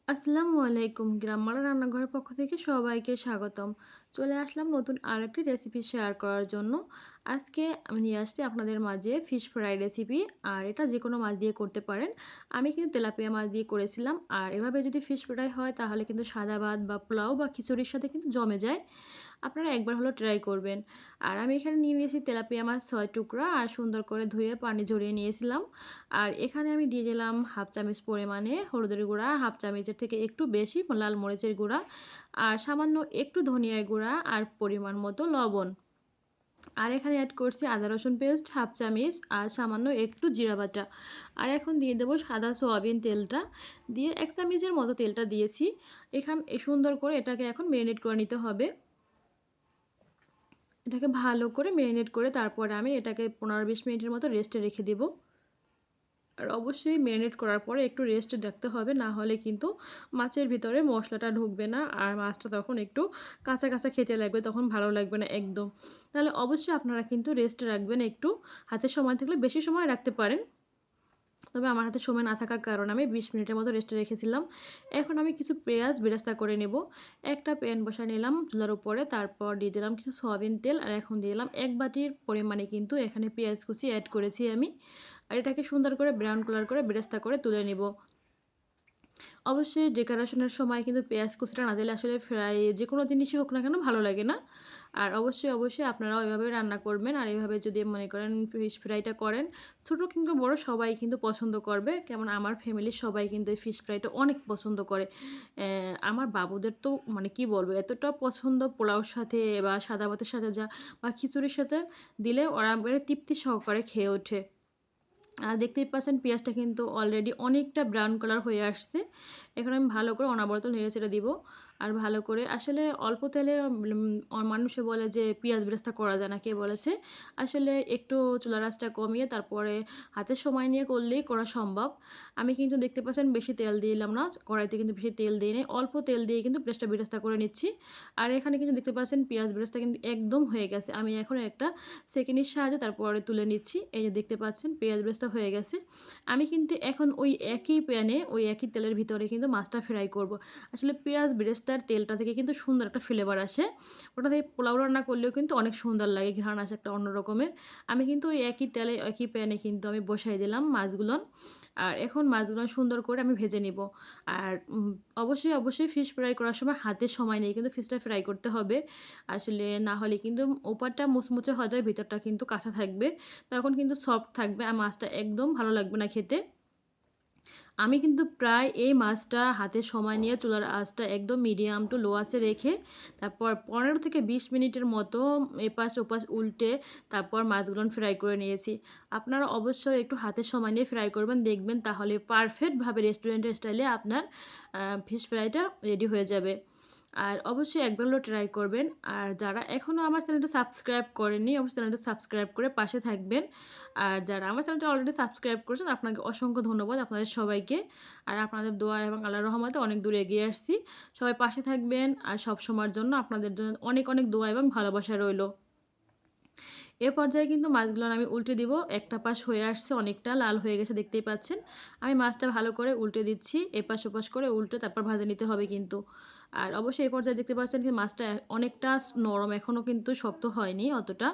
আসসালামু আলাইকুম। গ্রামমালা রান্নাঘরের পক্ষ থেকে সবাইকে স্বাগতম। চলে আসলাম নতুন আরেকটি রেসিপি শেয়ার করার জন্য। আজকে আমি নিয়ে আসছি আপনাদের মাঝে ফিশ ফ্রাই রেসিপি। আর এটা যেকোনো মাছ দিয়ে করতে পারেন। আমি কিন্তু তেলাপিয়া মাছ দিয়ে করেছিলাম। আর এভাবে যদি ফিশ ফ্রাই হয় তাহলে কিন্তু সাদা ভাত বা পোলাও বা খিচুড়ির সাথে কিন্তু জমে যায়। আপনারা একবার হলেও ট্রাই করবেন। আর আমি এখানে নিয়ে নিয়েছি তেলাপিয়া মাছ ৬ টুকরা আর সুন্দর করে ধুয়ে পানি ঝরিয়ে নিয়েছিলাম। আর এখানে আমি দিয়ে দিলাম 1/2 চামচ পরিমাণে হলুদের গুঁড়া, 1/2 চামচের থেকে একটু বেশি লাল মরিচের গুঁড়া, আর সামান্য একটু ধনিয়ার গুঁড়া আর পরিমাণ মতো লবণ। আর এখানে এড করছি আদা রসুন পেস্ট 1/2 চামচ আর সামান্য একটু জিরা বাটা। আর এখন দিয়ে দেবো সাদা সয়াবিন তেলটা, দিয়ে 1 চামচের মতো তেলটা দিয়েছি। সুন্দর করে এটাকে এখন মেরিনেট করে নিতে হবে। এটাকে ভালো করে মেরিনেট করে তারপরে আমি এটাকে 15-20 মিনিটের মতো রেস্টে রেখে দেব। আর অবশ্যই মেরিনেট করার পরে একটু রেস্ট রাখতে হবে, না হলে কিন্তু মাছের ভিতরে মশলাটা ঢুকবে না আর মাছটা তখন একটু কাঁচা কাঁচা খেতে লাগবে, তখন ভালো লাগবে না একদম। তাহলে অবশ্যই আপনারা কিন্তু রেস্টে রাখবেন একটু। হাতে সময় থাকলে বেশি সময় রাখতে পারেন। তবে আমার হাতে সময় না থাকার কারণে আমি 20 মিনিটের মতো রেস্টে রেখেছিলাম। এখন আমি কিছু পেঁয়াজ বেরেস্তা করে নেব। একটা প্যান বসায় নিলাম চুলার উপরে, তারপর দিয়ে দিলাম কিছু সয়াবিন তেল আর এখন দিয়ে দিলাম 1 বাটির পরিমাণে কিন্তু এখানে পেঁয়াজ কুচি অ্যাড করেছি আমি। আর এটাকে সুন্দর করে ব্রাউন কালার করে বেরেস্তা করে তুলে নিব। অবশ্যই ডেকোরেশনের সময় কিন্তু পেঁয়াজ কুচিটা না দিলে আসলে ফ্রাই যেকোনো জিনিসই হোক না কেন ভালো লাগে না। আর অবশ্যই আপনারাও এভাবে রান্না করবেন। আর এভাবে যদি মনে করেন ফিশ ফ্রাইটা করেন, ছোট কিংবা বড় সবাই কিন্তু পছন্দ করবে। কেমন আমার ফ্যামিলির সবাই কিন্তু এই ফিশ ফ্রাইটা অনেক পছন্দ করে। আমার বাবুদের তো মানে কি বলবো, এতটা পছন্দ পোলাওর সাথে বা সাদা ভাতের সাথে বা খিচুড়ির সাথে দিলে ওরা একেবারে তৃপ্তি সহকারে খেয়ে ওঠে। দেখতেই পাচ্ছেন পেঁয়াজটা কিন্তু অলরেডি অনেকটা ব্রাউন কালার হয়ে আসছে। এখন আমি ভালো করে অনবরত নেড়েচেড়ে দিব। আর ভালো করে আসলে অল্প তেলে মানুষে বলে যে পেঁয়াজ বেরেস্তা করা যায় না, কে বলেছে? আসলে একটু চুলার আঁচটা কমিয়ে তারপরে হাতে সময় নিয়ে করলেই করা সম্ভব। আমি কিন্তু দেখতে পাচ্ছেন বেশি তেল দিলাম না। কড়াইতে কিন্তু বেশি তেল দিই নাই। অল্প তেল দিয়ে কিন্তু পেঁয়াজটা বেরেস্তা করে নিচ্ছি। আর এখানে কিন্তু দেখতে পাচ্ছেন পেঁয়াজ বেরেস্তা কিন্তু একদম হয়ে গেছে। আমি এখন একটা সেকেনির সাহায্যে তারপরে তুলে নিচ্ছি। এই যে দেখতে পাচ্ছেন পেঁয়াজ বেরেস্তা হয়ে গেছে। আমি কিন্তু এখন ওই একই প্যানে ওই একই তেলের ভিতরে কিন্তু মাছটা ফ্রাই করব। আসলে পেঁয়াজ বেরেস্তার তেলটা থেকে কিন্তু সুন্দর একটা ফ্লেভার আসে। ওটা দিয়ে পোলাও রান্না করলেও কিন্তু অনেক সুন্দর লাগে, ঘ্রাণ আসে একটা অন্য রকমের। আমি কিন্তু ওই একই তেলে একই প্যানে কিন্তু আমি বসাই দিলাম মাছগুলো। আর এখন মাছগুলো সুন্দর করে আমি ভেজে নিব। আর অবশ্যই ফিশ ফ্রাই করার সময় হাতে সময় নেই কিন্তু ফিশটা ফ্রাই করতে হবে। আসলে না হলে কিন্তু ওপারটা মুচমুচে হয়ে যায়, ভিতরটা কিন্তু কাঁচা থাকবে। তখন কিন্তু সফট থাকবে আর মাছটা একদম ভালো লাগবে না খেতে। আমি কিন্তু প্রায় এই মাছটা হাতে সময় নিয়ে চুলার আঁচটা একদম মিডিয়াম টু লো আঁচে রেখে তারপর 15 থেকে 20 মিনিটের মতো এপাশ ওপাশ উল্টে তারপর মাছগুলো ফ্রাই করে নিয়েছি। আপনারা অবশ্যই একটু হাতে সময় নিয়ে ফ্রাই করবেন, দেখবেন তাহলে পারফেক্টভাবে রেস্টুরেন্টের স্টাইলে আপনার ফিশ ফ্রাইটা রেডি হয়ে যাবে। আর অবশ্যই একবার হলেও ট্রাই করবেন। আর যারা এখনও আমার চ্যানেলটা সাবস্ক্রাইব করেননি, অবশ্যই চ্যানেলটা সাবস্ক্রাইব করে পাশে থাকবেন। আর যারা আমার চ্যানেলটা অলরেডি সাবস্ক্রাইব করেছেন, আপনাকে অসংখ্য ধন্যবাদ আপনাদের সবাইকে। আর আপনাদের দোয়া এবং আল্লাহর রহমতে অনেক দূর এগিয়ে আসছি। সবাই পাশে থাকবেন আর সবসময়ের জন্য আপনাদের জন্য অনেক দোয়া এবং ভালোবাসা রইল। এ পর্যায়ে কিন্তু মাছগুলো আমি উল্টে দিব। একটা পাশ হয়ে আসছে, অনেকটা লাল হয়ে গেছে দেখতেই পাচ্ছেন। আমি মাছটা ভালো করে উল্টে দিচ্ছি। এপাশ ওপাশ করে উল্টে তারপর ভাজে নিতে হবে কিন্তু। আর অবশ্যই এই পর্যায়ে দেখতে পাচ্ছেন কি মাছটা অনেকটা নরম, এখনও কিন্তু শক্ত হয়নি অতটা।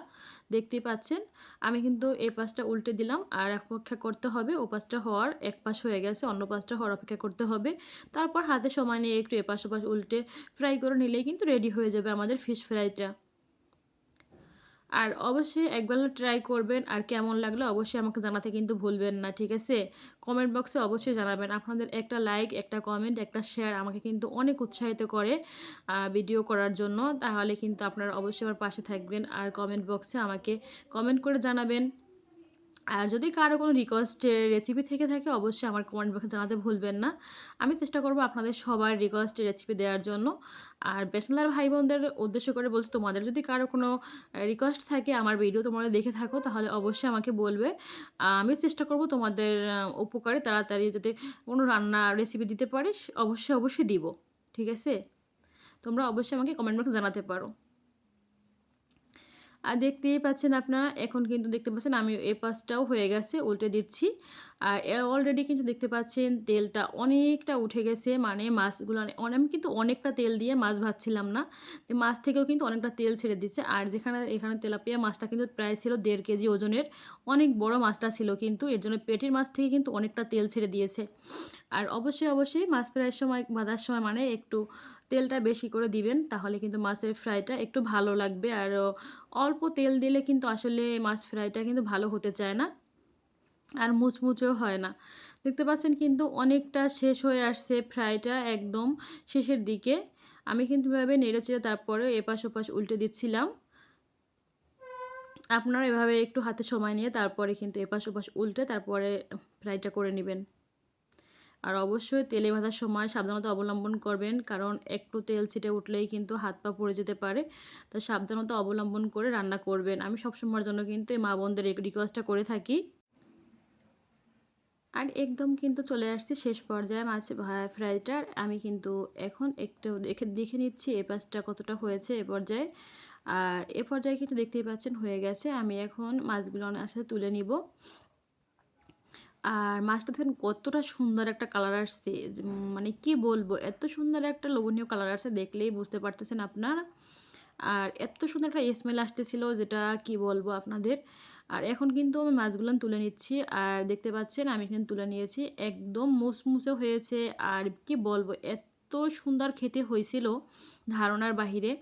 দেখতেই পাচ্ছেন। আমি কিন্তু এই পাশটা উল্টে দিলাম আর অপেক্ষা করতে হবে। ও পাশটা হওয়ার এক পাশ হয়ে গেছে, অন্য পাশটা হওয়ার অপেক্ষা করতে হবে। তারপর হাতে সময় নিয়ে একটু এপাশ ওপাশ উল্টে ফ্রাই করে নিলেই কিন্তু রেডি হয়ে যাবে আমাদের ফিশ ফ্রাইটা। আর অবশ্যই একবার হলেও ট্রাই করবেন। আর কেমন লাগলো অবশ্যই আমাকে জানাতে কিন্তু ভুলবেন না, ঠিক আছে? কমেন্ট বক্সে অবশ্যই জানাবেন। আপনাদের একটা লাইক, একটা কমেন্ট, একটা শেয়ার আমাকে কিন্তু অনেক উৎসাহিত করে ভিডিও করার জন্য। তাহলে কিন্তু আপনারা অবশ্যই আমার পাশে থাকবেন আর কমেন্ট বক্সে আমাকে কমেন্ট করে জানাবেন। আর যদি কারো কোনো রিকোয়েস্টের রেসিপি থেকে থাকে অবশ্যই আমার কমেন্ট বক্সে জানাতে ভুলবেন না। আমি চেষ্টা করব আপনাদের সবার রিকোয়েস্টের রেসিপি দেওয়ার জন্য। আর ব্যাচেলর ভাই বোনদের উদ্দেশ্য করে বলছি, তোমাদের যদি কারো কোনো রিকোয়েস্ট থাকে, আমার ভিডিও তোমরা দেখে থাকো তাহলে অবশ্যই আমাকে বলবে। আমি চেষ্টা করব তোমাদের উপকারে তাড়াতাড়ি যাতে কোনো রান্না রেসিপি দিতে পারি অবশ্যই দিব। ঠিক আছে? তোমরা অবশ্যই আমাকে কমেন্ট বক্সে জানাতে পারো। আর দেখতেই পাচ্ছেন আপনারা এখন কিন্তু দেখতে পাচ্ছেন আমি এ পাশটাও হয়ে গেছে, উল্টে দিচ্ছি। আর অলরেডি কিন্তু দেখতে পাচ্ছেন তেলটা অনেকটা উঠে গেছে। মানে মাছগুলো আমি কিন্তু অনেকটা তেল দিয়ে মাছ ভাজছিলাম না। তো মাছ থেকেও কিন্তু অনেকটা তেল ছেড়ে দিচ্ছে। আর এখানে তেলাপিয়া মাছটা কিন্তু প্রায় ছিল ১.৫ কেজি ওজনের। অনেক বড় মাছটা ছিল কিন্তু এর জন্য পেটির মাছ থেকে কিন্তু অনেকটা তেল ছেড়ে দিয়েছে। আর অবশ্যই মাছ ফ্রাইয়ের সময় ভাজার সময় মানে একটু তেলটা বেশি করে দিবেন। তাহলে কিন্তু মাছের ফ্রাইটা একটু ভালো লাগবে। আর অল্প তেল দিলে কিন্তু আসলে মাছ ফ্রাইটা কিন্তু ভালো হতে চায় না। আর মুচমুচেও হয় না। দেখতে পাচ্ছেন কিন্তু অনেকটা শেষ হয়ে আসছে ফ্রাইটা একদম শেষের দিকে। আমি কিন্তু এভাবে নেড়েচেড়ে তারপরে এপাশ-ওপাশ উল্টে দিচ্ছিলাম। আপনারা এভাবে একটু হাতে সময় নিয়ে তারপরে কিন্তু এপাশ-ওপাশ উল্টে তারপরে ফ্রাইটা করে নিবেন। আর অবশ্যই তেলে ভাজার সময় সাবধানতা অবলম্বন করবেন। কারণ একটু তেল ছিটে উঠলেই কিন্তু হাত পা পুড়ে যেতে পারে। তো সাবধানতা অবলম্বন করে রান্না করবেন। আমি সবসময়ের জন্য কিন্তু এই মা বোনদের রিকোয়েস্টটা করে থাকি। আর একদম কিন্তু চলে আসছি শেষ পর্যায়ে মাছ ফ্রাইটার। আমি কিন্তু এখন একটু দেখে দেখে নিচ্ছি এ পাশটা কতটা হয়েছে এ পর্যায়ে। আর এ পর্যায়ে কিন্তু দেখতেই পাচ্ছেন হয়ে গেছে। আমি এখন মাছগুলো আস্তে তুলে নিব। আর মাছটা দেখেন কতটা সুন্দর একটা কালার আসছে। মানে কি বলবো? এত সুন্দর একটা লোভনীয় কালার আসছে দেখলেই বুঝতে পারতেছেন আপনারা। আর এত সুন্দর একটা স্মেল আসতেছিল যেটা কি বলবো আপনাদের। আর এখন কিন্তু আমি মাছগুলান তুলে নিচ্ছি। আর দেখতে পাচ্ছেন আমি কিন্তু তুলে নিয়েছি। একদম মুসমুসে হয়েছে। আর কি বলবো? এত সুন্দর খেতে হয়েছিল ধারণার বাহিরে।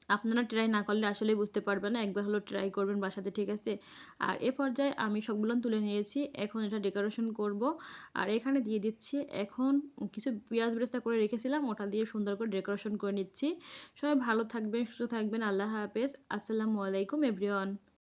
আপনারা ট্রাই না করলে আসলেই বুঝতে পারবেন না। একবার হলেও ট্রাই করবেন বাসাতে, ঠিক আছে? আর এ পর্যায়ে আমি সবগুলান তুলে নিয়েছি। এখন এটা ডেকোরেশন করব। আর এখানে দিয়ে দিচ্ছি এখন কিছু পেঁয়াজ বেরেস্তা করে রেখেছিলাম, ওটা দিয়ে সুন্দর করে ডেকোরেশন করে নিচ্ছি। সবাই ভালো থাকবেন, সুস্থ থাকবেন। আল্লাহ হাফেজ। আসসালামু আলাইকুম এভরিওয়ান।